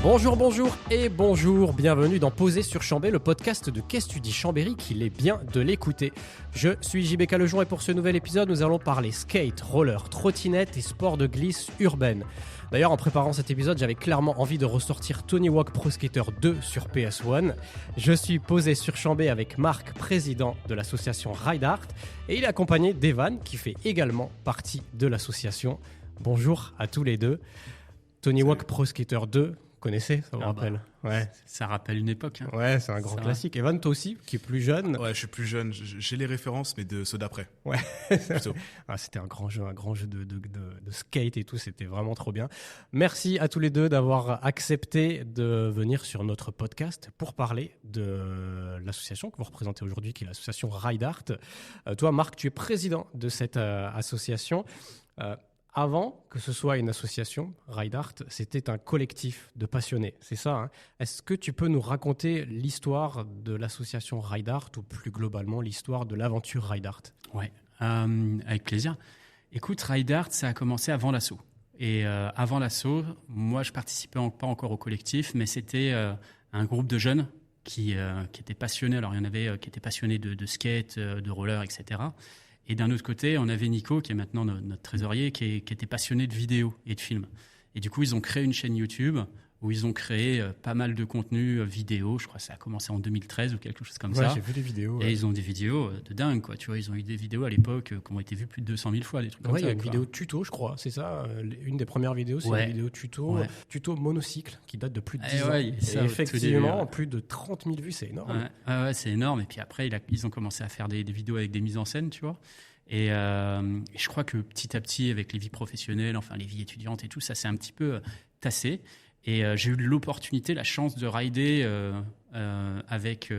Bonjour, bienvenue dans Poser sur Chambé, le podcast de Qu'est-ce que tu dis Chambéry, qu'il est bien de l'écouter. Je suis JB Calejon et pour ce nouvel épisode, nous allons parler skate, roller, trottinette et sport de glisse urbaine. D'ailleurs, en préparant cet épisode, j'avais clairement envie de ressortir Tony Hawk Pro Skater 2 sur PS1. Je suis posé sur Chambé avec Marc, président de l'association Ride Art, et il est accompagné d'Evan, qui fait également partie de l'association. Bonjour à tous les deux. Tony Hawk Pro Skater 2, vous connaissez, ça vous rappelle? Ouais. Ça rappelle une époque. Hein. Ouais, c'est un grand classique. Evan, toi aussi, qui est plus jeune. Ouais, je suis plus jeune. J'ai les références, mais de ceux d'après. Ouais. C'était un grand jeu de skate et tout. C'était vraiment trop bien. Merci à tous les deux d'avoir accepté de venir sur notre podcast pour parler de l'association que vous représentez aujourd'hui, qui est l'association Ride Art. Toi, Marc, tu es président de cette association. Avant que ce soit une association, Ride Art, c'était un collectif de passionnés, c'est ça, hein? Est-ce que tu peux nous raconter l'histoire de l'association Ride Art ou plus globalement l'histoire de l'aventure Ride Art? Ouais, avec plaisir. Écoute, Ride Art, ça a commencé avant l'assaut. Et avant l'assaut, moi, je participais pas encore au collectif, mais c'était un groupe de jeunes qui étaient passionnés. Alors, il y en avait qui étaient passionnés de skate, de roller, etc. Et d'un autre côté, on avait Nico, qui est maintenant notre trésorier, qui était passionné de vidéos et de films. Et du coup, ils ont créé une chaîne YouTube où ils ont créé pas mal de contenu vidéo. Je crois que ça a commencé en 2013 ou quelque chose comme ça. Ouais, j'ai vu des vidéos. Et ils ont des vidéos de dingue, quoi. Tu vois, ils ont eu des vidéos à l'époque qui ont été vues plus de 200 000 fois, des trucs comme ça. Ouais, il y a une vidéo tuto, je crois, c'est ça. Une des premières vidéos, c'est une vidéo tuto monocycle qui date de plus de 10 ans. Ouais, et effectivement, plus de 30 000 vues, c'est énorme. Ouais, c'est énorme. Et puis après, ils ont commencé à faire des vidéos avec des mises en scène, tu vois. Et je crois que petit à petit, avec les vies professionnelles, enfin les vies étudiantes et tout, ça s'est un petit peu tassé. Et j'ai eu l'opportunité, la chance de rider avec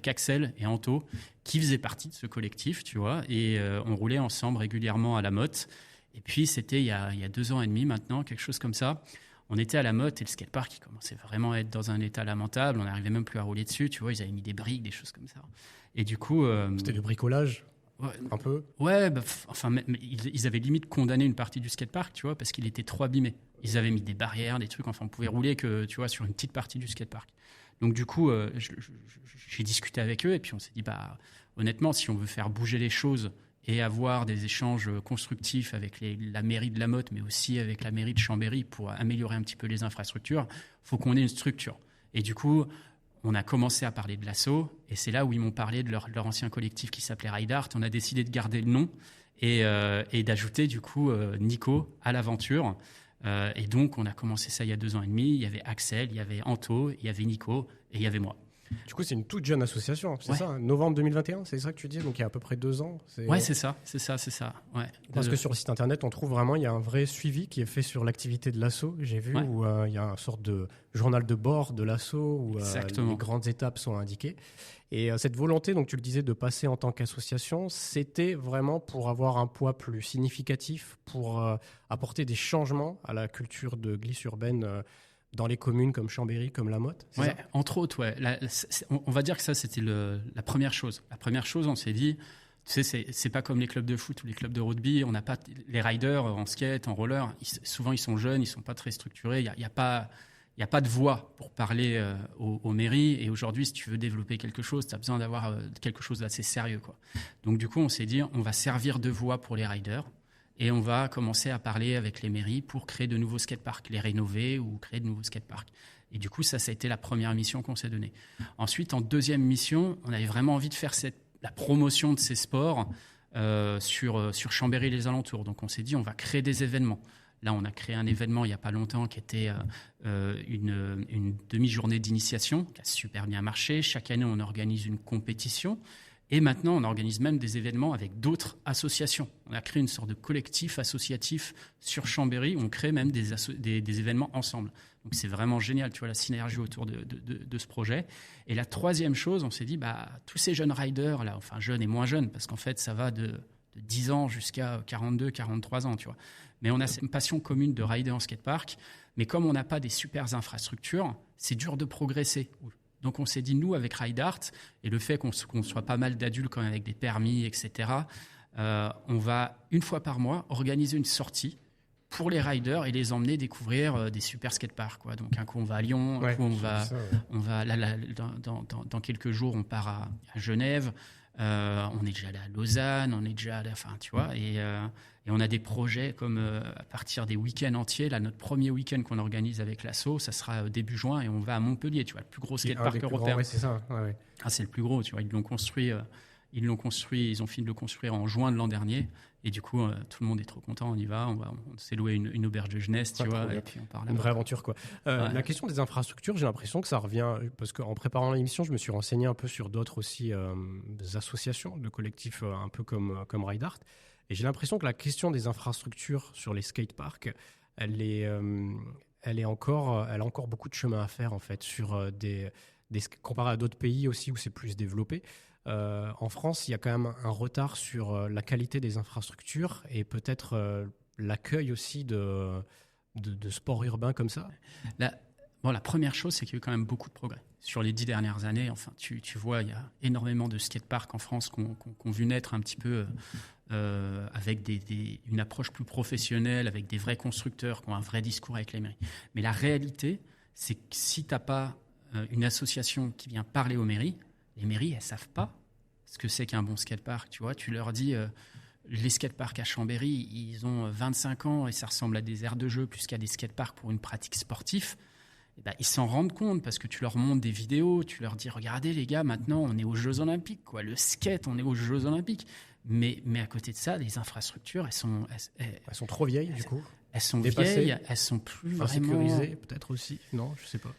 Axel et Anto, qui faisaient partie de ce collectif, tu vois. Et on roulait ensemble régulièrement à la motte. Et puis, c'était il y a 2 ans et demi maintenant, quelque chose comme ça. On était à la motte et le skatepark, il commençait vraiment à être dans un état lamentable. On n'arrivait même plus à rouler dessus, tu vois. Ils avaient mis des briques, des choses comme ça. Et du coup... C'était du bricolage. Ouais, un peu. Ouais, ils avaient limite condamné une partie du skatepark, tu vois, parce qu'il était trop abîmé. Ils avaient mis des barrières, des trucs, enfin, on pouvait rouler que, tu vois, sur une petite partie du skatepark. Donc, du coup, j'ai discuté avec eux et puis on s'est dit, bah, honnêtement, si on veut faire bouger les choses et avoir des échanges constructifs avec la mairie de La Motte, mais aussi avec la mairie de Chambéry pour améliorer un petit peu les infrastructures, il faut qu'on ait une structure. Et du coup, on a commencé à parler de l'assaut et c'est là où ils m'ont parlé de leur ancien collectif qui s'appelait Ride Art. On a décidé de garder le nom et d'ajouter du coup Nico à l'aventure. Et donc, on a commencé ça il y a 2 ans et demi. Il y avait Axel, il y avait Anto, il y avait Nico et il y avait moi. Du coup, c'est une toute jeune association, c'est ça, novembre 2021, c'est ça que tu dis, donc il y a à peu près 2 ans. Ouais, c'est ça. Ouais. Parce que sur le site internet, on trouve vraiment, il y a un vrai suivi qui est fait sur l'activité de l'asso. J'ai vu où il y a une sorte de journal de bord de l'asso où les grandes étapes sont indiquées. Et cette volonté, donc tu le disais, de passer en tant qu'association, c'était vraiment pour avoir un poids plus significatif, pour apporter des changements à la culture de glisse urbaine dans les communes comme Chambéry, comme La Motte. Ouais, ça entre autres, ouais. On va dire que ça, c'était la première chose. La première chose, on s'est dit, tu sais, c'est pas comme les clubs de foot ou les clubs de rugby. On n'a pas les riders en skate, en roller. Souvent, ils sont jeunes, ils sont pas très structurés. Il y a pas de voix pour parler aux mairies. Et aujourd'hui, si tu veux développer quelque chose, tu as besoin d'avoir quelque chose d'assez sérieux, quoi. Donc, du coup, on s'est dit, on va servir de voix pour les riders. Et on va commencer à parler avec les mairies pour créer de nouveaux skateparks, les rénover ou créer de nouveaux skateparks. Et du coup, ça a été la première mission qu'on s'est donnée. Ensuite, en deuxième mission, on avait vraiment envie de faire la promotion de ces sports sur Chambéry et les alentours. Donc, on s'est dit, on va créer des événements. Là, on a créé un événement il n'y a pas longtemps qui était une demi-journée d'initiation qui a super bien marché. Chaque année, on organise une compétition. Et maintenant, on organise même des événements avec d'autres associations. On a créé une sorte de collectif associatif sur Chambéry. On crée même des événements ensemble. Donc, c'est vraiment génial, tu vois, la synergie autour de ce projet. Et la troisième chose, on s'est dit, bah, tous ces jeunes riders, là, enfin jeunes et moins jeunes, parce qu'en fait, ça va de 10 ans jusqu'à 42, 43 ans, tu vois. Mais on a cette passion commune de rider en skatepark. Mais comme on n'a pas des super infrastructures, c'est dur de progresser. Donc, on s'est dit, nous, avec Ride Art, et le fait qu'on soit pas mal d'adultes quand même avec des permis, etc., on va, une fois par mois, organiser une sortie pour les riders et les emmener découvrir des super skateparks, quoi. Donc un coup on va à Lyon, un coup on va là, dans quelques jours on part à Genève, on est déjà allé à Lausanne, on est déjà allé, enfin tu vois, et on a des projets comme à partir des week-ends entiers. Là, notre premier week-end qu'on organise avec l'asso, ça sera début juin et on va à Montpellier, tu vois, le plus gros skatepark européen. Ouais, c'est ça. Ouais. Ah, c'est le plus gros, tu vois. Ils l'ont construit, ils ont fini de le construire en juin de l'an dernier. Et du coup, tout le monde est trop content. On y va, on s'est loué une auberge de jeunesse, tu vois, et puis on part là-bas. Une vraie aventure, quoi. La question des infrastructures, j'ai l'impression que ça revient, parce qu'en préparant l'émission, je me suis renseigné un peu sur d'autres aussi des associations, de collectifs un peu comme Ride Art. Et j'ai l'impression que la question des infrastructures sur les skateparks, elle a encore beaucoup de chemin à faire, en fait, sur comparé à d'autres pays aussi où c'est plus développé. En France, il y a quand même un retard sur la qualité des infrastructures et peut-être l'accueil aussi de sports urbains comme ça. La première chose, c'est qu'il y a eu quand même beaucoup de progrès. Sur les 10 dernières années, enfin, tu vois, il y a énormément de skateparks en France qui ont vu naître un petit peu avec une approche plus professionnelle, avec des vrais constructeurs qui ont un vrai discours avec les mairies. Mais la réalité, c'est que si tu n'as pas une association qui vient parler aux mairies, les mairies, elles ne savent pas ce que c'est qu'un bon skatepark. Tu vois, tu leur dis, les skateparks à Chambéry, ils ont 25 ans et ça ressemble à des aires de jeu plus qu'à des skateparks pour une pratique sportive. Et ben, ils s'en rendent compte parce que tu leur montres des vidéos, tu leur dis, regardez les gars, maintenant on est aux Jeux Olympiques, quoi. Le skate, on est aux Jeux Olympiques. Mais à côté de ça, les infrastructures, elles sont trop vieilles, du coup. Elles sont dépassées, vieilles, elles sont plus vraiment sécurisées, peut-être aussi. Non, je sais pas.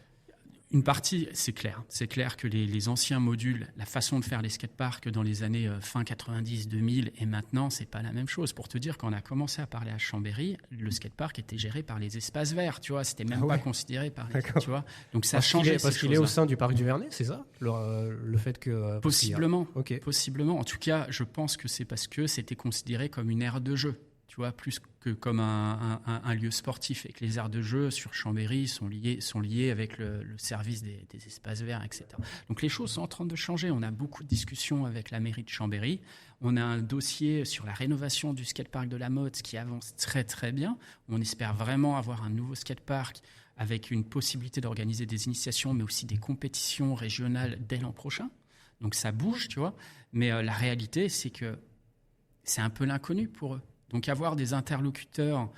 Une partie, c'est clair. C'est clair que les anciens modules, la façon de faire les skateparks dans les années fin 90, 2000 et maintenant, c'est pas la même chose. Pour te dire, quand on a commencé à parler à Chambéry, le skatepark était géré par les espaces verts, tu vois. C'était même pas considéré par les, tu vois. Donc ça a changé. Parce qu'il est au sein du parc du Vernet, c'est ça le fait que possiblement. Possiblement. En tout cas, je pense que c'est parce que c'était considéré comme une aire de jeu. Tu vois, plus que comme un lieu sportif, et que les aires de jeu sur Chambéry sont liées avec le service des espaces verts, etc. Donc les choses sont en train de changer. On a beaucoup de discussions avec la mairie de Chambéry. On a un dossier sur la rénovation du skatepark de la Motte qui avance très très bien. On espère vraiment avoir un nouveau skatepark avec une possibilité d'organiser des initiations, mais aussi des compétitions régionales dès l'an prochain. Donc ça bouge, tu vois. Mais la réalité, c'est que c'est un peu l'inconnu pour eux. Donc avoir des interlocuteurs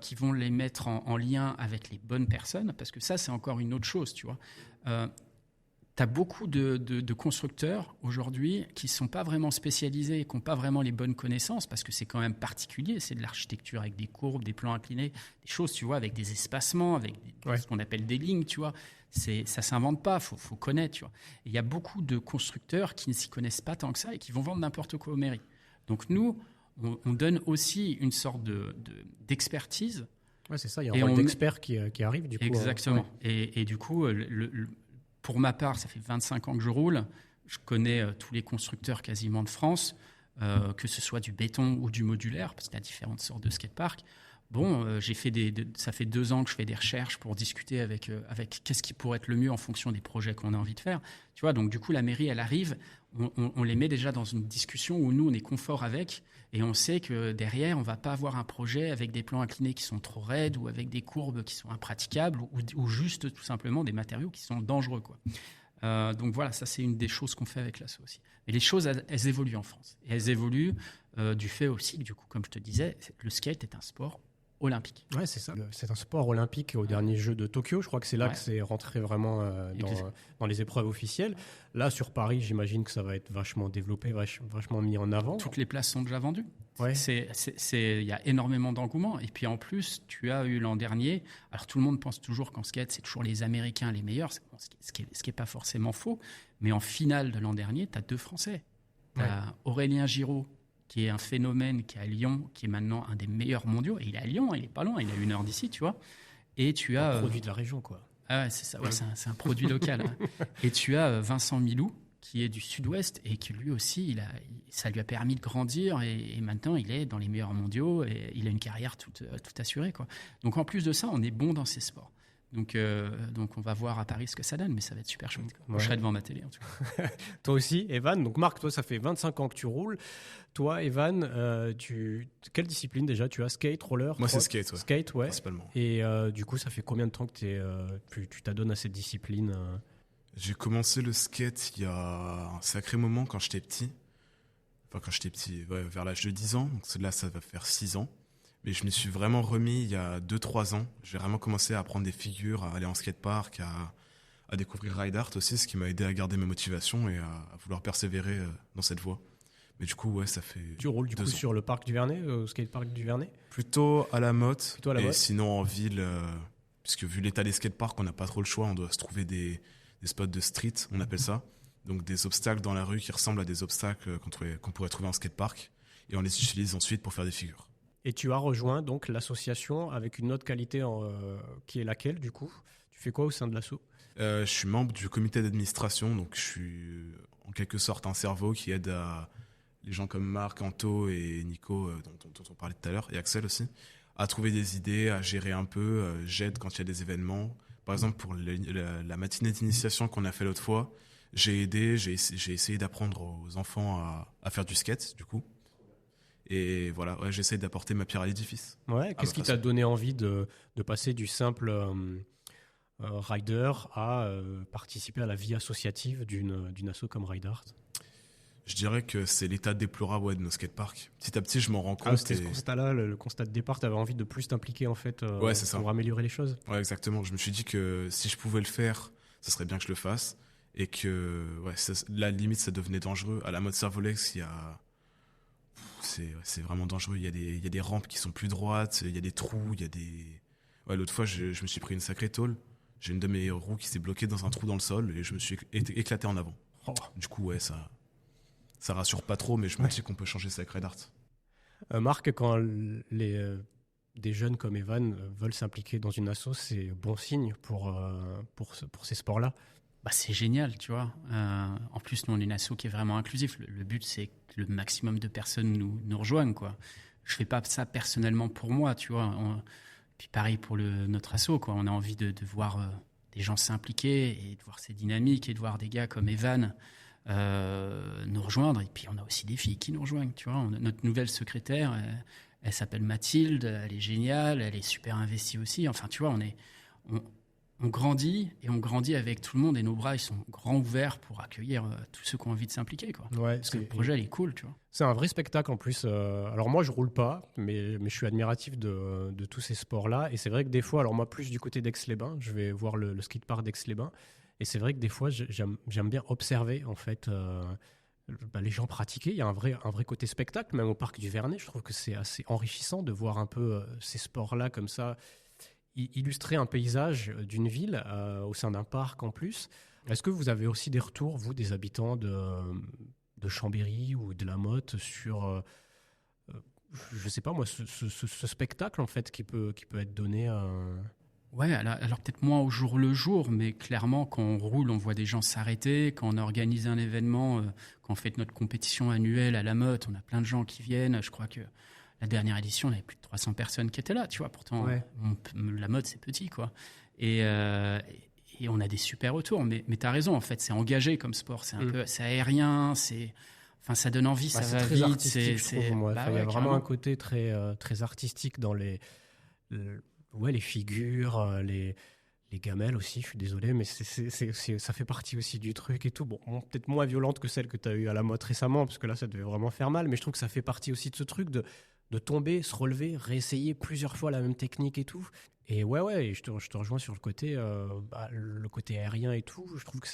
qui vont les mettre en lien avec les bonnes personnes, parce que ça, c'est encore une autre chose, tu vois. Tu as beaucoup de constructeurs aujourd'hui qui ne sont pas vraiment spécialisés et qui n'ont pas vraiment les bonnes connaissances, parce que c'est quand même particulier, c'est de l'architecture avec des courbes, des plans inclinés, des choses, tu vois, avec des espacements, avec ce qu'on appelle des lignes, tu vois. Ça ne s'invente pas, faut connaître, tu vois. Il y a beaucoup de constructeurs qui ne s'y connaissent pas tant que ça et qui vont vendre n'importe quoi aux mairies. Donc nous, on donne aussi une sorte d'expertise. Ouais, c'est ça, il y a un rôle d'expert qui arrive, du coup. Exactement. Et du coup, pour ma part, ça fait 25 ans que je roule. Je connais tous les constructeurs quasiment de France, que ce soit du béton ou du modulaire, parce qu'il y a différentes sortes de skateparks. Bon, ça fait 2 ans que je fais des recherches pour discuter avec qu'est-ce qui pourrait être le mieux en fonction des projets qu'on a envie de faire. Tu vois, donc du coup, la mairie, elle arrive, on les met déjà dans une discussion où nous, on est confort avec, et on sait que derrière, on ne va pas avoir un projet avec des plans inclinés qui sont trop raides ou avec des courbes qui sont impraticables ou juste tout simplement des matériaux qui sont dangereux, quoi. Donc voilà, ça c'est une des choses qu'on fait avec l'asso aussi. Mais les choses, elles évoluent en France. Et elles évoluent du fait aussi que, du coup, comme je te disais, le skate est un sport olympique. Ouais, c'est ça. C'est un sport olympique aux derniers Jeux de Tokyo. Je crois que c'est là que c'est rentré vraiment dans les épreuves officielles. Là, sur Paris, j'imagine que ça va être vachement développé, vachement mis en avant. Toutes les places sont déjà vendues. Ouais. Il y a énormément d'engouement. Et puis en plus, tu as eu l'an dernier, alors tout le monde pense toujours qu'en skate, c'est toujours les Américains les meilleurs, ce qui est pas forcément faux. Mais en finale de l'an dernier, tu as 2 Français. Tu as Aurélien Giraud, qui est un phénomène, qui est à Lyon, qui est maintenant un des meilleurs mondiaux. Et il est à Lyon, il n'est pas loin, il est à 1 heure d'ici, tu vois. Et tu as... Un produit de la région, quoi. Ah ouais, c'est ça, ouais, c'est un produit local. Hein. Et tu as Vincent Milou, qui est du Sud-Ouest, et qui lui aussi, ça lui a permis de grandir, et maintenant il est dans les meilleurs mondiaux, et il a une carrière toute assurée, quoi. Donc en plus de ça, on est bon dans ces sports. Donc on va voir à Paris ce que ça donne, mais ça va être super chouette. Ouais. Je serai devant ma télé en tout cas. Toi aussi, Evan. Donc Marc, toi, ça fait 25 ans que tu roules. Toi, Evan, quelle discipline déjà tu as? Skate, roller? Moi, c'est skate, ouais, Skate, ouais. principalement. Et du coup, ça fait combien de temps que tu t'adonnes à cette discipline? J'ai commencé le skate il y a un sacré moment quand j'étais petit. Enfin, quand j'étais petit, ouais, vers l'âge de 10 ans. Donc là, ça va faire 6 ans. Mais je me suis vraiment remis il y a 2-3 ans. J'ai vraiment commencé à apprendre des figures, à aller en skatepark, à découvrir ride art aussi, ce qui m'a aidé à garder ma motivation et à vouloir persévérer dans cette voie. Mais du coup, ouais, ça fait. Tu roules du coup 2 ans. sur le parc du Vernet, au skatepark du Vernet? Plutôt à la motte. Plutôt à la et motte. sinon en ville, puisque vu l'état des skateparks, on n'a pas trop le choix. On doit se trouver des spots de street, on appelle ça. Donc des obstacles dans la rue qui ressemblent à des obstacles qu'on pourrait trouver en skatepark. Et on les utilise ensuite pour faire des figures. Et tu as rejoint donc l'association avec une autre qualité qui est laquelle du coup? Tu fais quoi au sein de l'asso? Je suis membre du comité d'administration, donc je suis en quelque sorte un cerveau qui aide les gens comme Marc, Anto et Nico, dont on parlait tout à l'heure, et Axel aussi, à trouver des idées, à gérer un peu. J'aide quand il y a des événements. Par exemple, pour la matinée d'initiation qu'on a fait l'autre fois, j'ai aidé, j'ai essayé d'apprendre aux enfants à faire du skate, du coup. Et voilà, ouais, j'essaie d'apporter ma pierre à l'édifice. Ouais, qu'est-ce qui t'a donné envie de passer du simple rider à participer à la vie associative d'une asso comme Ride Art? Je dirais que c'est l'état déplorable, ouais, de nos skateparks. Petit à petit, je m'en rends compte. Ah, c'était ce constat-là, le constat de départ, t'avais envie de plus t'impliquer en fait ouais, c'est ça. pour améliorer les choses? Ouais, exactement. Je me suis dit que si je pouvais le faire, ça serait bien que je le fasse. Et que ouais, la limite, ça devenait dangereux. À la mode Servolex, c'est vraiment dangereux. Il y a des rampes qui sont plus droites, il y a des trous, il y a des... Ouais, l'autre fois, je me suis pris une sacrée tôle. J'ai une de mes roues qui s'est bloquée dans un trou dans le sol et je me suis éclaté en avant. Oh. Du coup, ouais, ça rassure pas trop, mais je me dis qu'on peut changer ça avec Ride Art. Marc, quand des jeunes comme Evan veulent s'impliquer dans une asso, c'est bon signe pour ces sports-là. Bah, c'est génial, tu vois. En plus, nous, on est une asso qui est vraiment inclusif. Le but, c'est que le maximum de personnes nous rejoignent, quoi. Je fais pas ça personnellement pour moi, tu vois. Puis pareil pour notre asso, quoi. On a envie de voir des gens s'impliquer et de voir ces dynamiques et de voir des gars comme Evan nous rejoindre. Et puis, on a aussi des filles qui nous rejoignent, tu vois. Notre nouvelle secrétaire, elle s'appelle Mathilde, elle est géniale, elle est super investie aussi. Enfin, tu vois, on grandit et on grandit avec tout le monde et nos bras ils sont grands ouverts pour accueillir tous ceux qui ont envie de s'impliquer, quoi. Ouais, parce que le projet il est cool, tu vois. C'est un vrai spectacle en plus. Alors moi je roule pas, mais je suis admiratif de tous ces sports-là. Et c'est vrai que des fois, alors moi plus du côté d'Aix-les-Bains, je vais voir le skatepark d'Aix-les-Bains. Et c'est vrai que des fois j'aime bien observer en fait les gens pratiquer. Il y a un vrai côté spectacle, même au parc du Vernet. Je trouve que c'est assez enrichissant de voir un peu ces sports-là comme ça, illustrer un paysage d'une ville au sein d'un parc en plus. Est-ce que vous avez aussi des retours, vous, des habitants de Chambéry ou de la Motte sur, je sais pas moi, ce spectacle en fait qui peut être donné Ouais, alors peut-être moins au jour le jour, mais clairement quand on roule, on voit des gens s'arrêter. Quand on organise un événement, quand on fait notre compétition annuelle à la Motte, on a plein de gens qui viennent. Je crois que la dernière édition, on avait plus de 300 personnes qui étaient là, tu vois. Pourtant, ouais. La Motte, c'est petit, quoi. Et on a des super retours. Mais tu as raison, en fait, c'est engagé comme sport. C'est un peu, c'est aérien, enfin, ça donne envie, ça va très vite. Artistique, je trouve, moi. Bah, il y a ouais, vraiment un côté très, très artistique dans les figures, les gamelles aussi, je suis désolé, mais ça fait partie aussi du truc et tout. Bon, peut-être moins violente que celle que tu as eue à la Motte récemment, parce que là, ça devait vraiment faire mal, mais je trouve que ça fait partie aussi de ce truc de tomber, se relever, réessayer plusieurs fois la même technique et tout. Et et je te rejoins sur le côté aérien et tout. Je trouve que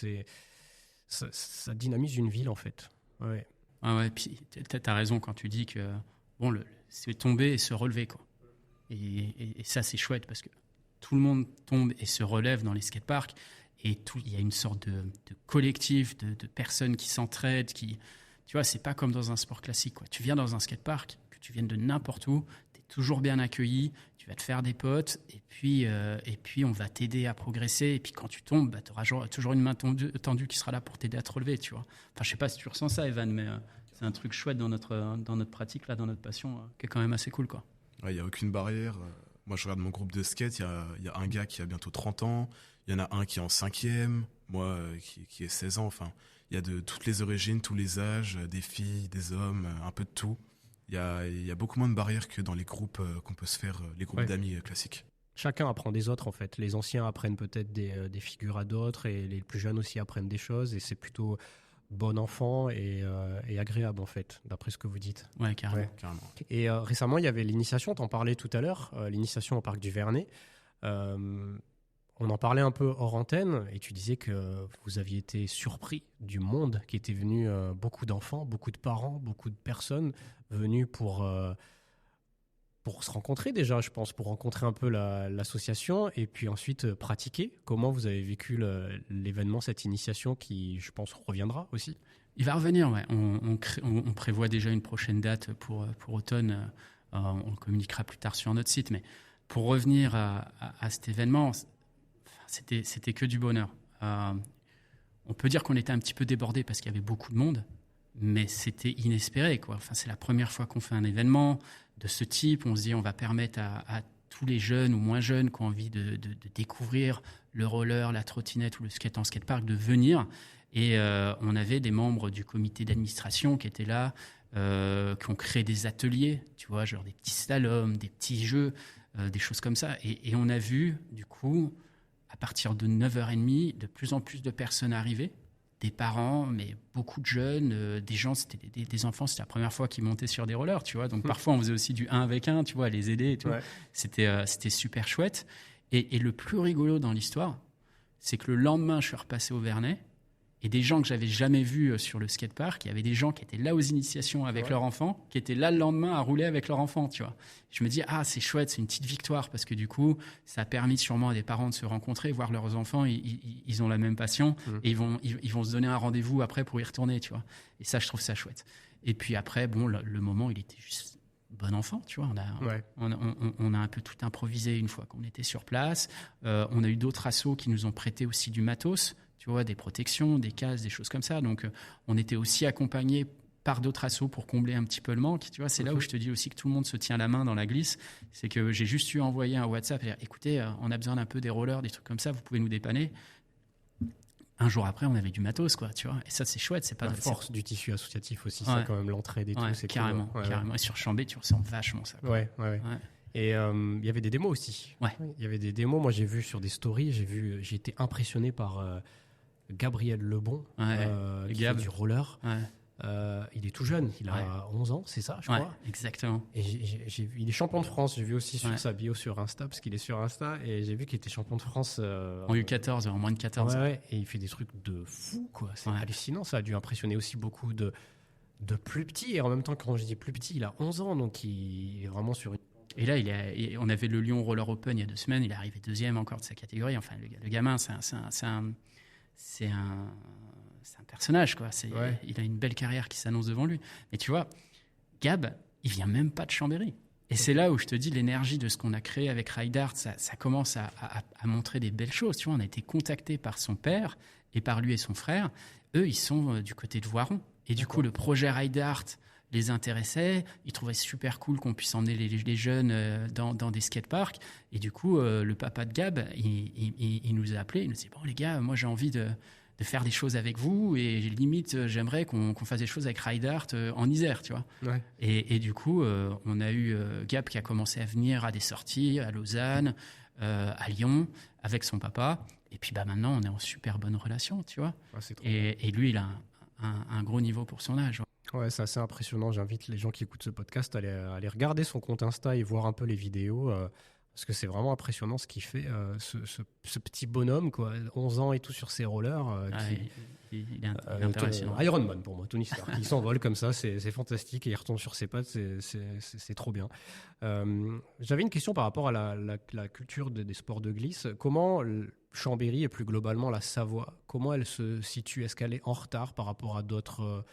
ça dynamise une ville, en fait. Ouais. Ah ouais, puis t'as raison quand tu dis que c'est tomber et se relever, quoi. Et ça, c'est chouette parce que tout le monde tombe et se relève dans les skateparks et il y a une sorte de collectif, de personnes qui s'entraident, tu vois, c'est pas comme dans un sport classique, quoi. Tu viens dans un skatepark, que tu viennes de n'importe où, t'es toujours bien accueilli, tu vas te faire des potes et puis on va t'aider à progresser. Et puis quand tu tombes, bah, tu auras toujours une main tendue qui sera là pour t'aider à te relever, tu vois. Enfin, je sais pas si tu ressens ça, Evan, mais c'est un truc chouette dans notre pratique, là, dans notre passion, qui est quand même assez cool, quoi. Il n'y a aucune barrière. Moi, je regarde mon groupe de skate, il y a un gars qui a bientôt 30 ans, il y en a un qui est en 5e, moi qui est 16 ans. Enfin, il y a de toutes les origines, tous les âges, des filles, des hommes, un peu de tout. Il y a beaucoup moins de barrières que dans les groupes qu'on peut se faire, les groupes d'amis classiques. Chacun apprend des autres, en fait. Les anciens apprennent peut-être des figures à d'autres, et les plus jeunes aussi apprennent des choses, et c'est plutôt bon enfant et agréable, en fait, d'après ce que vous dites. Ouais, carrément. Ouais, carrément. Et récemment, il y avait l'initiation, t'en parlais tout à l'heure, l'initiation au parc du Vernet. On en parlait un peu hors antenne, et tu disais que vous aviez été surpris du monde qui était venu, beaucoup d'enfants, beaucoup de parents, beaucoup de personnes venues pour se rencontrer déjà, je pense, pour rencontrer un peu l'association et puis ensuite pratiquer. Comment vous avez vécu l'événement, cette initiation qui, je pense, reviendra aussi? Il va revenir, ouais. On prévoit déjà une prochaine date pour automne. On le communiquera plus tard sur notre site. Mais pour revenir à cet événement, c'était que du bonheur. On peut dire qu'on était un petit peu débordé parce qu'il y avait beaucoup de monde, mais c'était inespéré, quoi. Enfin, c'est la première fois qu'on fait un événement de ce type. On se dit on va permettre à tous les jeunes ou moins jeunes qui ont envie de découvrir le roller, la trottinette ou le skate en skatepark de venir. Et on avait des membres du comité d'administration qui étaient là, qui ont créé des ateliers, tu vois, genre des petits slaloms, des petits jeux, des choses comme ça. Et on a vu, du coup, à partir de 9h30, de plus en plus de personnes arriver. Des parents, mais beaucoup de jeunes, des gens, c'était des enfants, c'était la première fois qu'ils montaient sur des rollers, tu vois. Donc parfois, on faisait aussi du 1 avec 1, tu vois, à les aider et tout. Ouais. C'était super chouette. Et le plus rigolo dans l'histoire, c'est que le lendemain, je suis repassé au Vernet, et des gens que j'avais jamais vus sur le skatepark, il y avait des gens qui étaient là aux initiations avec leurs enfants, qui étaient là le lendemain à rouler avec leurs enfants, tu vois. Je me dis, c'est chouette, c'est une petite victoire, parce que du coup, ça a permis sûrement à des parents de se rencontrer, voir leurs enfants, ils ont la même passion, et ils vont se donner un rendez-vous après pour y retourner, tu vois. Et ça, je trouve ça chouette. Et puis après, bon, le moment, il était juste bon enfant, tu vois. On a un peu tout improvisé une fois qu'on était sur place. On a eu d'autres assos qui nous ont prêté aussi du matos, tu vois, des protections, des cases, des choses comme ça. Donc, on était aussi accompagnés par d'autres assos pour combler un petit peu le manque. Tu vois, c'est là où je te dis aussi que tout le monde se tient la main dans la glisse. C'est que j'ai juste eu envoyé un WhatsApp et dire, écoutez, on a besoin d'un peu des rollers, des trucs comme ça, vous pouvez nous dépanner. Un jour après, on avait du matos, quoi, tu vois. Et ça, c'est chouette. C'est pas la force du tissu associatif aussi, ouais. Ça, quand même, l'entraide et tout. C'est carrément, cool. carrément. Et sur Chambé, tu ressens vachement ça, quoi. Ouais. Et il y avait des démos aussi. Ouais. Il y avait des démos. Moi, j'ai vu sur des stories, j'ai été impressionné par Gabriel Lebon, qui fait du roller. Il est tout jeune, il a 11 ans, c'est ça, je crois. Exactement. Et il est champion de France, j'ai vu aussi sur sa bio sur Insta, parce qu'il est sur Insta, et j'ai vu qu'il était champion de France. En U14, en moins de 14 ans. Ouais, et il fait des trucs de fou, quoi. C'est hallucinant, ça a dû impressionner aussi beaucoup de plus petits, et en même temps, quand je dis plus petit, il a 11 ans, donc il est vraiment sur une... Et là, on avait le Lyon Roller Open il y a 2 semaines, il est arrivé 2e encore de sa catégorie. Enfin, le gamin, c'est un personnage, quoi. Il a une belle carrière qui s'annonce devant lui. Mais tu vois, Gab, il vient même pas de Chambéry. Et c'est là où je te dis, l'énergie de ce qu'on a créé avec Ride Art, ça commence à montrer des belles choses. Tu vois, on a été contacté par son père et par lui et son frère. Eux, ils sont du côté de Voiron. Et du coup, le projet Ride Art les intéressait. Ils trouvaient super cool qu'on puisse emmener les jeunes dans des skateparks. Et du coup, le papa de Gab, il nous a appelés. Il nous a dit, bon, les gars, moi, j'ai envie de faire des choses avec vous, et limite, j'aimerais qu'on fasse des choses avec Ride Art en Isère, tu vois. Ouais. Et du coup, on a eu Gab qui a commencé à venir à des sorties à Lausanne, à Lyon, avec son papa. Et puis maintenant, on est en super bonne relation, tu vois. Et lui, il a un gros niveau pour son âge. Ouais, c'est assez impressionnant. J'invite les gens qui écoutent ce podcast à aller regarder son compte Insta et voir un peu les vidéos. Parce que c'est vraiment impressionnant ce qu'il fait, ce petit bonhomme, quoi, 11 ans et tout sur ses rollers. Il est impressionnant. Ironman pour moi, Tony Stark. Il s'envole comme ça, c'est fantastique, et il retombe sur ses pattes, c'est trop bien. J'avais une question par rapport à la culture des sports de glisse. Comment Chambéry et plus globalement la Savoie, comment elle se situe? Est-ce qu'elle est en retard par rapport à d'autres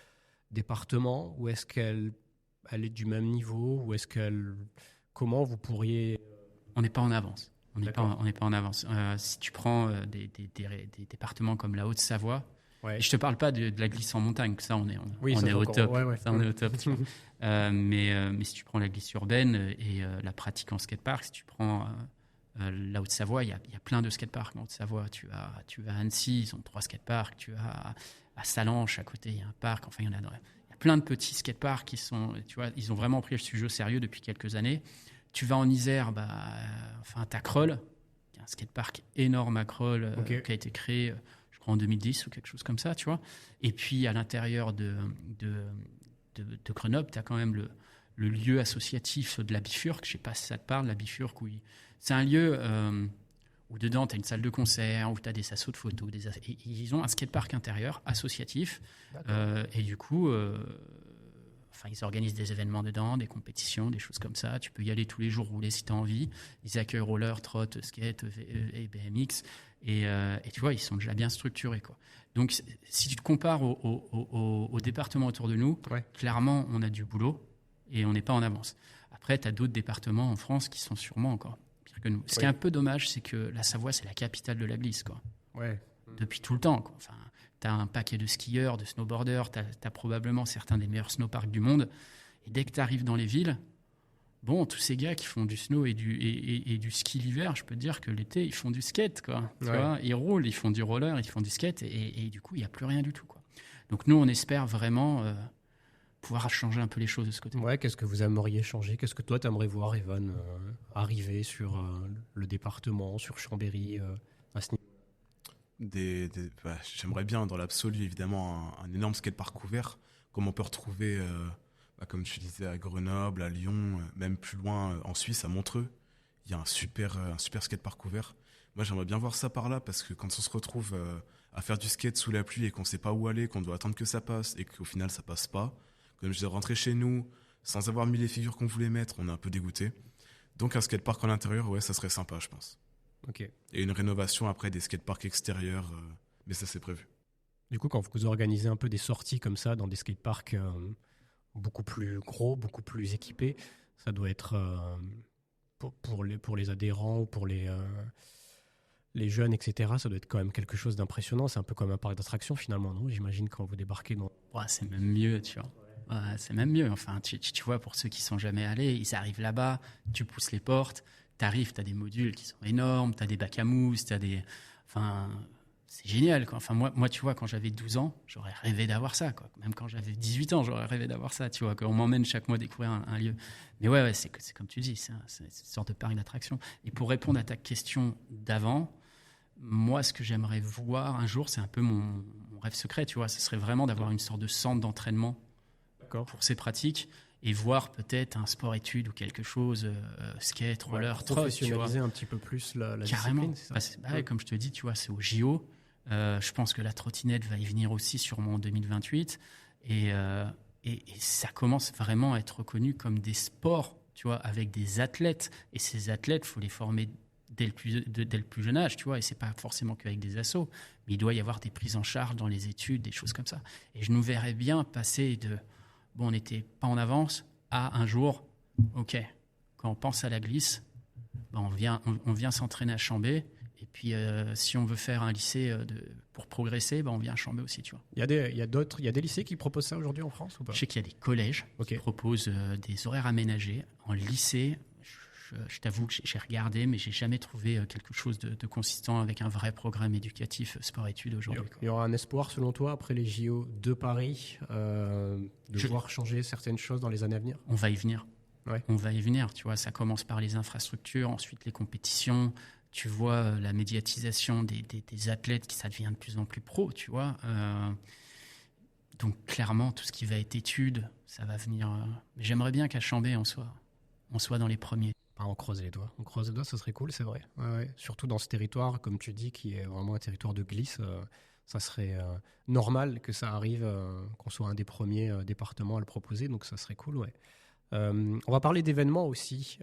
départements, ou est-ce qu'elle est du même niveau, ou est-ce qu'elle... Comment vous pourriez... On n'est pas en avance. On n'est pas en avance. Si tu prends des départements comme la Haute-Savoie, Ouais. Et je te parle pas de la glisse en montagne, que ça on est ça, au encore, top. ouais. Ça, on est au top. Tu vois. Mais si tu prends la glisse urbaine et la pratique en skatepark, si tu prends la Haute-Savoie, il y a plein de skateparks en Haute-Savoie. Tu vas à Annecy, ils ont 3 skateparks. Tu as à Salanches, à côté, il y a un parc. Enfin, il y a plein de petits skateparks qui sont, tu vois, ils ont vraiment pris le sujet au sérieux depuis quelques années. Tu vas en Isère, t'as Creul, qui est un skatepark énorme à Creul, qui a été créé, je crois, en 2010 ou quelque chose comme ça, tu vois. Et puis, à l'intérieur de Grenoble, tu as quand même le lieu associatif de la Bifurque. Je ne sais pas si ça te parle, la Bifurque. C'est un lieu où dedans, tu as une salle de concert, où tu as des assos de photos. Ils ont un skatepark intérieur associatif. Et du coup, ils organisent des événements dedans, des compétitions, des choses comme ça. Tu peux y aller tous les jours rouler si tu as envie. Ils accueillent roller, trot, skate et BMX. Et tu vois, ils sont déjà bien structurés, quoi. Donc, si tu te compares au département autour de nous, clairement, on a du boulot et on n'est pas en avance. Après, tu as d'autres départements en France qui sont sûrement encore pire que nous. Ce qui est un peu dommage, c'est que la Savoie, c'est la capitale de la glisse, quoi. Ouais. Depuis tout le temps, quoi. Enfin, tu as un paquet de skieurs, de snowboarders, tu as probablement certains des meilleurs snowparks du monde. Et dès que tu arrives dans les villes, tous ces gars qui font du snow et du ski l'hiver, je peux te dire que l'été, ils font du skate, quoi. Tu vois, ils roulent, ils font du roller, ils font du skate, et du coup, il n'y a plus rien du tout, quoi. Donc nous, on espère vraiment pouvoir changer un peu les choses de ce côté. Ouais, qu'est-ce que vous aimeriez changer? Qu'est-ce que toi, tu aimerais voir, Evan, arriver sur le département, sur Chambéry, à ce niveau? J'aimerais bien, dans l'absolu, évidemment, un énorme skatepark ouvert, comme on peut retrouver, comme tu disais, à Grenoble, à Lyon, même plus loin, en Suisse, à Montreux. Il y a un super skatepark ouvert. Moi, j'aimerais bien voir ça par là, parce que quand on se retrouve à faire du skate sous la pluie et qu'on ne sait pas où aller, qu'on doit attendre que ça passe, et qu'au final, ça passe pas, comme je disais, rentrer chez nous, sans avoir mis les figures qu'on voulait mettre, on est un peu dégoûté. Donc un skatepark à l'intérieur, ça serait sympa, je pense. Ok. Et une rénovation après des skateparks extérieurs, mais ça c'est prévu. Du coup, quand vous organisez un peu des sorties comme ça dans des skateparks beaucoup plus gros, beaucoup plus équipés, ça doit être pour les adhérents ou pour les jeunes, etc., ça doit être quand même quelque chose d'impressionnant. C'est un peu comme un parc d'attractions finalement, non? J'imagine quand vous débarquez dans... C'est même mieux, tu vois. C'est même mieux. Enfin, tu vois, pour ceux qui sont jamais allés, ils arrivent là-bas, tu pousses les portes, t'arrives, t'as des modules qui sont énormes, t'as des bacs à mousse, c'est génial, quoi. Enfin, moi, tu vois, quand j'avais 12 ans, j'aurais rêvé d'avoir ça, quoi. Même quand j'avais 18 ans, j'aurais rêvé d'avoir ça, tu vois, qu'on m'emmène chaque mois découvrir un lieu. Mais ouais, c'est comme tu dis, c'est une sorte de parc d'attraction. Et pour répondre à ta question d'avant, moi, ce que j'aimerais voir un jour, c'est un peu mon rêve secret, tu vois, ce serait vraiment d'avoir une sorte de centre d'entraînement pour ces pratiques et voir peut-être un sport-études ou quelque chose, skate, roller, trot, professionnaliser un petit peu plus la carrément. discipline, c'est ça? Comme je te dis, tu vois, c'est au JO. Je pense que la trottinette va y venir aussi sûrement en 2028 et ça commence vraiment à être reconnu comme des sports, tu vois, avec des athlètes, et ces athlètes, faut les former dès le plus jeune âge, tu vois, et c'est pas forcément qu'avec des assos, mais il doit y avoir des prises en charge dans les études, des choses comme ça. Et je nous verrais bien passer de on n'était pas en avance à un jour, ok, quand on pense à la glisse, on vient s'entraîner à Chambé. Et puis, si on veut faire un lycée pour progresser, on vient à Chambé aussi, tu vois. Il y a des lycées qui proposent ça aujourd'hui en France ou pas? Je sais qu'il y a des collèges qui proposent des horaires aménagés. En lycée, je t'avoue que j'ai regardé, mais j'ai jamais trouvé quelque chose de consistant avec un vrai programme éducatif sport-études aujourd'hui. Il y aura un espoir, selon toi, après les JO de Paris, de voir changer certaines choses dans les années à venir? On va y venir. Ouais. On va y venir, tu vois. Ça commence par les infrastructures, ensuite les compétitions. Tu vois la médiatisation des athlètes, ça devient de plus en plus pro, tu vois. Donc clairement, tout ce qui va être études, ça va venir. J'aimerais bien qu'à Chambé, on soit dans les premiers. On croise les doigts. Ça serait cool, c'est vrai. Ouais. Surtout dans ce territoire, comme tu dis, qui est vraiment un territoire de glisse, ça serait normal que ça arrive, qu'on soit un des premiers départements à le proposer, donc ça serait cool, ouais. On va parler d'événements aussi.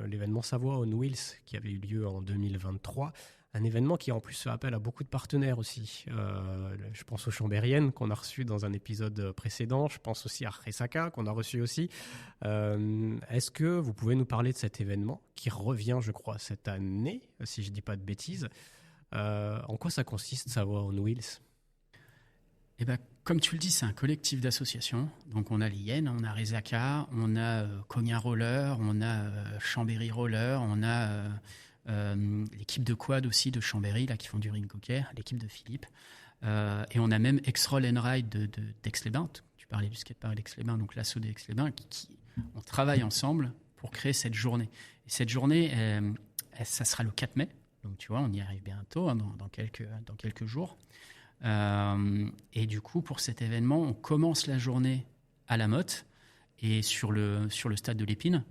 L'événement Savoie on Wheels qui avait eu lieu en 2023. Un événement qui en plus fait appel à beaucoup de partenaires aussi. Je pense aux Chambériennes qu'on a reçues dans un épisode précédent. Je pense aussi à Resaka qu'on a reçu aussi. Est-ce que vous pouvez nous parler de cet événement qui revient, je crois, cette année, si je ne dis pas de bêtises? En quoi ça consiste, Savoie on Wheels? Comme tu le dis, c'est un collectif d'associations. Donc, on a les Hyènes, on a Rezaka, on a Cognac Roller, on a Chambéry Roller, on a l'équipe de quad aussi de Chambéry, là, qui font du ring hockey, l'équipe de Philippe. Et on a même X-Roll and Ride d'Aix-les-Bains. Tu parlais du skatepark d'Aix-les-Bains, donc l'assaut d'Aix-les-Bains, on travaille ensemble pour créer cette journée. Et cette journée, ça sera le 4 mai. Donc, tu vois, on y arrive bientôt, hein, dans quelques jours. Et du coup, pour cet événement, on commence la journée à la Motte et sur le stade de l'Épine.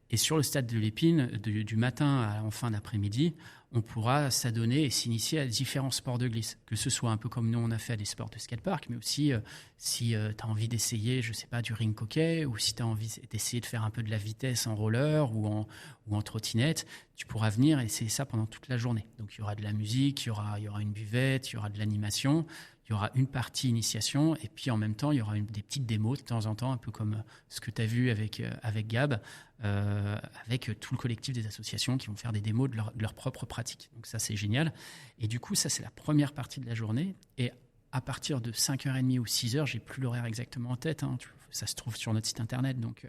Et sur le stade de l'Épine, du matin en fin d'après-midi, on pourra s'adonner et s'initier à différents sports de glisse. Que ce soit un peu comme nous, on a fait à des sports de skatepark, mais aussi si tu as envie d'essayer, je ne sais pas, du ring hockey, ou si tu as envie d'essayer de faire un peu de la vitesse en roller ou en trottinette, tu pourras venir et essayer ça pendant toute la journée. Donc il y aura de la musique, il y aura une buvette, il y aura de l'animation, il y aura une partie initiation, et puis en même temps, il y aura des petites démos de temps en temps, un peu comme ce que tu as vu avec Gab, avec tout le collectif des associations qui vont faire des démos de leur propre pratique. Donc ça, c'est génial. Et du coup, ça, c'est la première partie de la journée. Et à partir de 5h30 ou 6h, j'ai plus l'horaire exactement en tête, hein, ça se trouve sur notre site internet, donc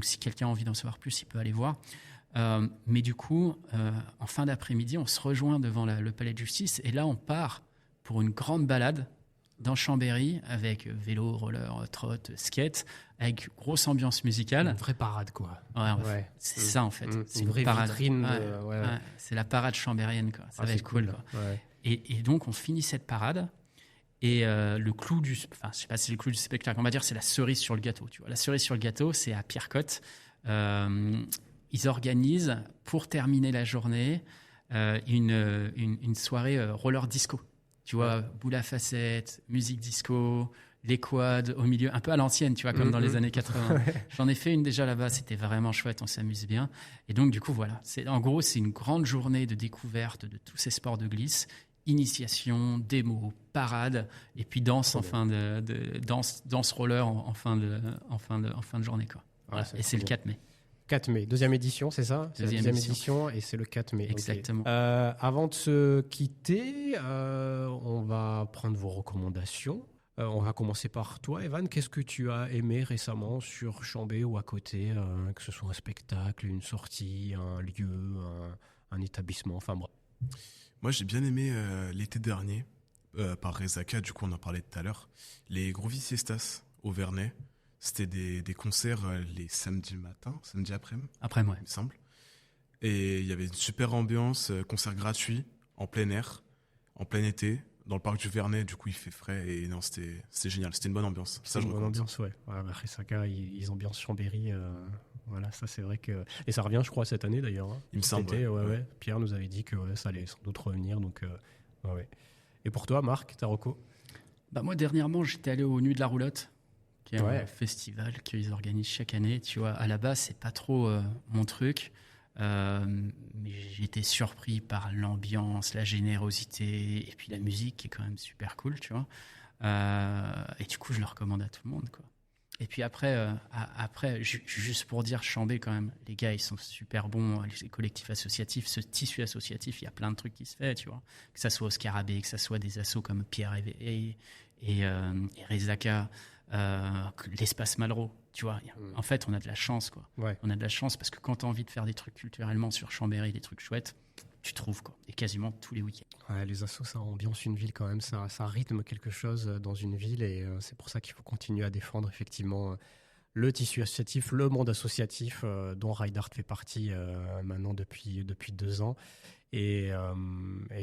si quelqu'un a envie d'en savoir plus, il peut aller voir. Mais du coup, en fin d'après-midi, on se rejoint devant le palais de justice, et là, on part pour une grande balade dans Chambéry avec vélo, roller, trot, skate, avec grosse ambiance musicale. Une vraie parade, quoi. Ouais. C'est ça, en fait. C'est une vraie parade. vitrine. C'est la parade chambérienne, quoi. Ça va être cool. Quoi. Ouais. Et donc, on finit cette parade. Et le clou je sais pas si c'est le clou du spectacle, on va dire c'est la cerise sur le gâteau. Tu vois. La cerise sur le gâteau, c'est à Pierrecotte. Ils organisent, pour terminer la journée, une soirée roller disco. Tu vois, boule à facettes, musique disco, les quads au milieu, un peu à l'ancienne, tu vois, comme dans les années 80. J'en ai fait une déjà là-bas, c'était vraiment chouette, on s'amuse bien. Et donc, du coup, voilà. En gros, c'est une grande journée de découverte de tous ces sports de glisse. Initiation, démo, parade, et puis danse danse roller en fin de journée, quoi. Voilà. Et c'est le 4 mai. 4 mai, deuxième édition, c'est ça? C'est deuxième la deuxième édition et c'est le 4 mai. Exactement. Okay. Avant de se quitter, on va prendre vos recommandations. On va commencer par toi, Evan. Qu'est-ce que tu as aimé récemment sur Chambé ou à côté, que ce soit un spectacle, une sortie, un lieu, un établissement, enfin bref. Moi, j'ai bien aimé l'été dernier, par Rezaka, du coup on en parlait tout à l'heure, les Groovy Siestas au Vernet. C'était des concerts les samedis matin, samedi après-midi, il me semble. Et il y avait une super ambiance, concert gratuit, en plein air, en plein été, dans le parc du Vernet. Du coup, il fait frais et non, c'était génial. C'était une bonne ambiance. Ça, une bonne ambiance, ouais. Rezaka, ils ambiancent Chambéry. Voilà, ça c'est vrai que... Et ça revient, je crois, cette année d'ailleurs. Hein. Il me semble, ouais. Pierre nous avait dit que ça allait sans doute revenir, donc ouais. Et pour toi, Marc, ta reco? Moi, dernièrement, j'étais allé au Nuit de la Roulotte, qui est un festival qu'ils organisent chaque année. Tu vois, à la base, c'est pas trop mon truc, mais j'ai été surpris par l'ambiance, la générosité, et puis la musique qui est quand même super cool, tu vois. Et du coup, je le recommande à tout le monde, quoi. Et puis après, juste pour dire, Chambé quand même, les gars, ils sont super bons, les collectifs associatifs, ce tissu associatif, il y a plein de trucs qui se fait, tu vois. Que ça soit au Scarabée, que ça soit des assos comme Pierre et Rezaka, l'espace Malraux, tu vois. En fait, on a de la chance, quoi. Ouais. On a de la chance parce que quand tu as envie de faire des trucs culturellement sur Chambéry, des trucs chouettes, tu trouves, quoi. Et quasiment tous les week-ends. Ouais, les assos, ça ambiance une ville quand même, ça rythme quelque chose dans une ville et c'est pour ça qu'il faut continuer à défendre effectivement le tissu associatif, le monde associatif dont Ride-Art fait partie maintenant depuis 2 ans. Et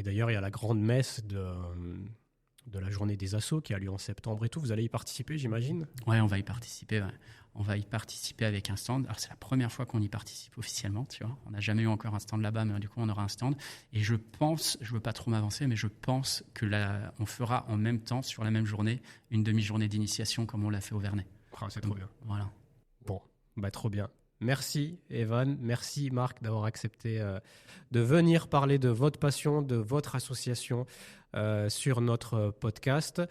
d'ailleurs, il y a la grande messe de la journée des assos qui a lieu en septembre et tout. Vous allez y participer, j'imagine? Ouais, on va y participer, ouais. On va y participer avec un stand. Alors, c'est la première fois qu'on y participe officiellement, tu vois. On n'a jamais eu encore un stand là-bas, mais du coup, on aura un stand. Et je pense, je veux pas trop m'avancer, mais je pense que on fera en même temps, sur la même journée, une demi-journée d'initiation comme on l'a fait au Vernet. C'est trop bien. Voilà. Bon, trop bien. Merci Evan, merci Marc d'avoir accepté de venir parler de votre passion, de votre association sur notre podcast.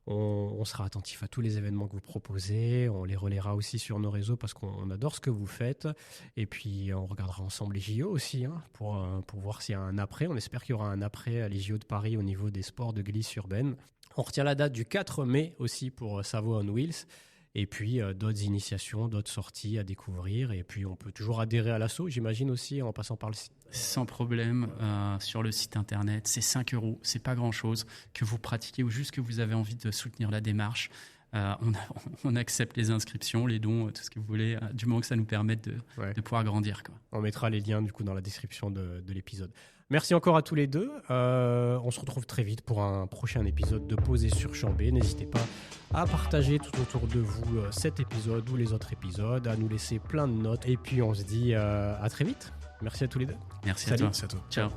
On sera attentif à tous les événements que vous proposez. On les relaiera aussi sur nos réseaux parce qu'on adore ce que vous faites. Et puis, on regardera ensemble les JO aussi pour voir s'il y a un après. On espère qu'il y aura un après à les JO de Paris au niveau des sports de glisse urbaine. On retient la date du 4 mai aussi pour Savo on Wheels. Et puis, d'autres initiations, d'autres sorties à découvrir. Et puis, on peut toujours adhérer à l'assaut, j'imagine aussi, en passant par le site. Sans problème, sur le site internet, c'est 5 €, c'est pas grand-chose, que vous pratiquez ou juste que vous avez envie de soutenir la démarche. On accepte les inscriptions, les dons, tout ce que vous voulez, du moment que ça nous permette de pouvoir grandir, quoi. On mettra les liens du coup dans la description de l'épisode. Merci encore à tous les deux. On se retrouve très vite pour un prochain épisode de Posé sur Chambé. N'hésitez pas à partager tout autour de vous cet épisode ou les autres épisodes, à nous laisser plein de notes. Et puis on se dit à très vite. Merci à tous les deux. Merci Salut. à toi. Merci à toi. Ciao.